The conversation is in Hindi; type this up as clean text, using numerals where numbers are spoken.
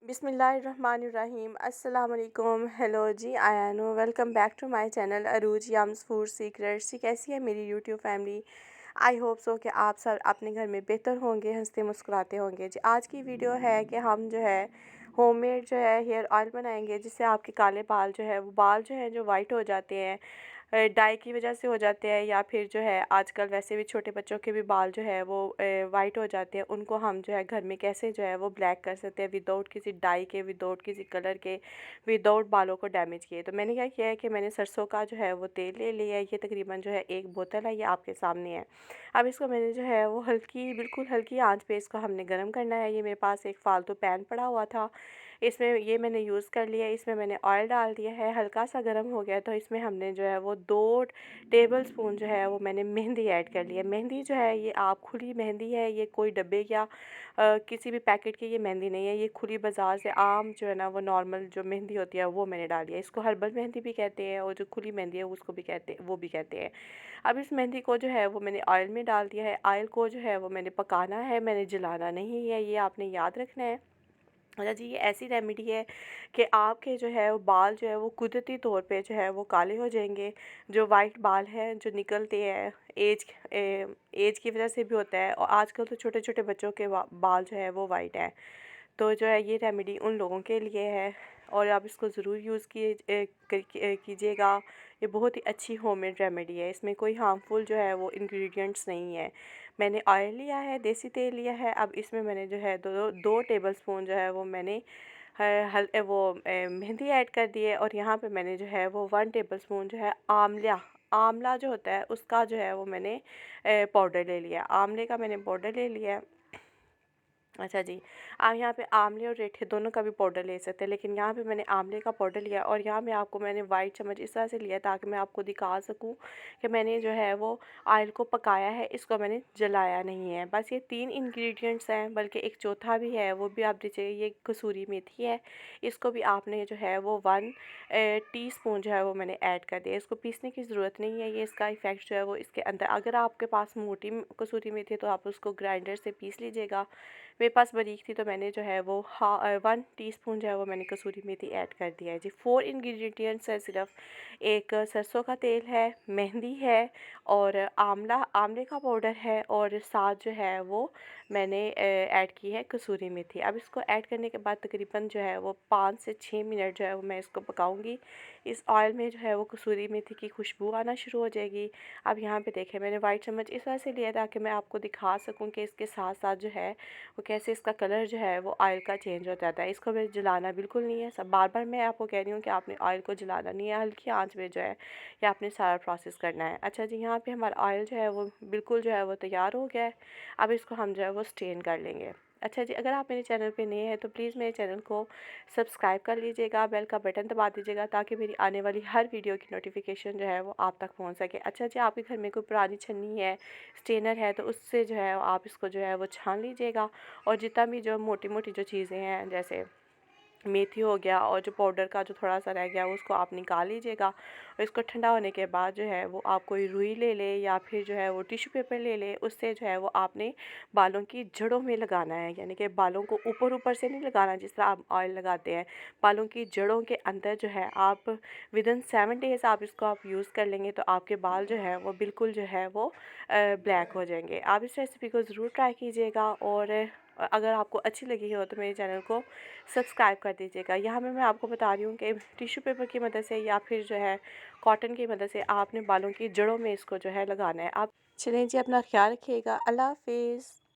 बिस्मिल्लाहिर्रहमानिर्रहीम अस्सलाम वालेकुम। हेलो जी, आयानो welcome back to my channel Arooj yums food secrets. जी, कैसी है मेरी YouTube family? I hope so कि आप सब अपने घर में बेहतर होंगे, हंसते मुस्कुराते होंगे। जी, आज की वीडियो है कि हम जो है होममेड जो है हेयर ऑयल बनाएंगे, जिससे आपके काले बाल जो है वो बाल जो है जो वाइट हो जाते हैं डाई की वजह से हो जाते हैं, या फिर जो है आजकल वैसे भी छोटे बच्चों के भी बाल जो है वो वाइट हो जाते हैं। उनको हम जो है घर में कैसे जो है वो ब्लैक कर सकते हैं विदाउट किसी डाई के, विदाउट किसी कलर के, विदाउट बालों को डैमेज किए। तो मैंने क्या किया है कि मैंने सरसों का जो है वो तेल ले लिया है। ये तकरीबन जो है एक बोतल है, ये आपके सामने है। अब इसको मैंने जो है वो बिल्कुल हल्की आंच पे इसको हमने गर्म करना है। ये मेरे पास एक फ़ालतू पैन पड़ा हुआ था, इसमें ये मैंने यूज़ कर लिया। इसमें मैंने ऑयल डाल दिया है, हल्का सा गर्म हो गया तो इसमें हमने जो है वो 2 टेबलस्पून जो है वो मैंने मेहंदी ऐड कर लिया। मेहंदी जो है ये आप खुली मेहंदी है, ये कोई डब्बे या किसी भी पैकेट की ये मेहंदी नहीं है। ये खुली बाज़ार से आम जो है ना वो नॉर्मल जो मेहंदी होती है वो मैंने डाली है। इसको हर्बल मेहंदी भी कहते हैं, और जो खुली मेहंदी है उसको भी कहते हैं, वो भी कहते हैं। अब इस मेहंदी को जो है वो मैंने ऑयल में डाल दिया है। ऑयल को जो है वो मैंने पकाना है, मैंने जलाना नहीं है, ये आपने याद रखना है। अच्छा जी, ये ऐसी रेमेडी है कि आपके जो है वो बाल जो है वो कुदरती तौर पे जो है वो काले हो जाएंगे। जो वाइट बाल हैं जो निकलते हैं एज की वजह से भी होता है, और आजकल तो छोटे छोटे बच्चों के बाल जो है वो वाइट हैं। तो जो है ये रेमेडी उन लोगों के लिए है, और आप इसको ज़रूर यूज़ कीजिएगा। ये बहुत ही अच्छी होममेड रेमेडी है, इसमें कोई हार्मफुल जो है वो इंग्रेडिएंट्स नहीं है। मैंने ऑयल लिया है, देसी तेल लिया है। अब इसमें मैंने जो है दो टेबलस्पून जो है वो मैंने मेहंदी ऐड कर दी है। और यहाँ पे मैंने जो है वो 1 टेबलस्पून जो है आंवला आंवला जो होता है उसका जो है वो मैंने पाउडर ले लिया। आंवले का मैंने पाउडर ले लिया है। अच्छा जी, आप यहाँ पे आंवले और रेठे दोनों का भी पाउडर ले सकते हैं, लेकिन यहाँ पे मैंने आंवले का पाउडर लिया। और यहाँ में आपको मैंने वाइट चम्मच इस तरह से लिया ताकि मैं आपको दिखा सकूँ कि मैंने जो है वो ऑयल को पकाया है, इसको मैंने जलाया नहीं है। बस ये 3 इंग्रेडिएंट्स हैं, बल्कि एक चौथा भी है, वो भी आप दीजिए। ये कसूरी मेथी है, इसको भी आपने जो है वो 1 टीस्पून जो है वो मैंने ऐड कर दिया। इसको पीसने की ज़रूरत नहीं है, ये इसका इफ़ेक्ट जो है वो इसके अंदर। अगर आपके पास मोटी कसूरी मेथी है तो आप उसको ग्राइंडर से पीस लीजिएगा। मेरे पास बारीक थी तो मैंने जो है वो 1 टीस्पून जो है वो मैंने कसूरी मेथी ऐड कर दिया है। जी, 4 इंग्रेडिएंट्स है सिर्फ। एक सरसों का तेल है, मेहंदी है, और आंवले का पाउडर है, और साथ जो है वो मैंने ऐड की है कसूरी मेथी। अब इसको ऐड करने के बाद तकरीबन जो है वो 5 से 6 मिनट जो है वो मैं इसको पकाऊंगी। इस ऑयल में जो है वो कसूरी मेथी की खुशबू आना शुरू हो जाएगी। अब यहाँ पे देखें, मैंने वाइट चम्मच इस वजह से लिया ताकि मैं आपको दिखा सकूँ कि इसके साथ साथ जो है वो कैसे इसका कलर जो है वो ऑयल का चेंज हो जाता है। इसको मैं जलाना बिल्कुल नहीं है। सब बार बार मैं आपको कह रही हूँ कि आपने ऑयल को जलाना नहीं है, हल्की आंच में जो है ये आपने सारा प्रोसेस करना है। अच्छा जी, यहाँ पे हमारा ऑयल जो है वो बिल्कुल जो है वो तैयार हो गया है। अब इसको हम जो है वो स्ट्रेन कर लेंगे। अच्छा जी, अगर आप मेरे चैनल पे नए हैं तो प्लीज़ मेरे चैनल को सब्सक्राइब कर लीजिएगा, बेल का बटन दबा दीजिएगा ताकि मेरी आने वाली हर वीडियो की नोटिफिकेशन जो है वो आप तक पहुंच सके। अच्छा जी, आपके घर में कोई पुरानी छन्नी है, स्ट्रेनर है, तो उससे जो है आप इसको जो है वो छान लीजिएगा। और जितना भी जो मोटी मोटी जो चीज़ें हैं, जैसे मेथी हो गया और जो पाउडर का जो थोड़ा सा रह गया उसको आप निकाल लीजिएगा। और इसको ठंडा होने के बाद जो है वो आप कोई रुई ले ले या फिर जो है वो टिश्यू पेपर ले ले, उससे जो है वो आपने बालों की जड़ों में लगाना है। यानी कि बालों को ऊपर ऊपर से नहीं लगाना जिस तरह आप ऑयल लगाते हैं, बालों की जड़ों के अंदर जो है आप विदिन 7 डेज़ आप इसको आप यूज़ कर लेंगे तो आपके बाल जो है वो बिल्कुल जो है वो ब्लैक हो जाएंगे। आप इस रेसिपी को ज़रूर ट्राई कीजिएगा, और अगर आपको अच्छी लगी हो तो मेरे चैनल को सब्सक्राइब कर दीजिएगा। यहाँ मैं आपको बता रही हूँ कि टिश्यू पेपर की मदद से या फिर जो है कॉटन की मदद से आपने बालों की जड़ों में इसको जो है लगाना है। आप चलें जी, अपना ख्याल रखिएगा। अल्लाह हाफिज़।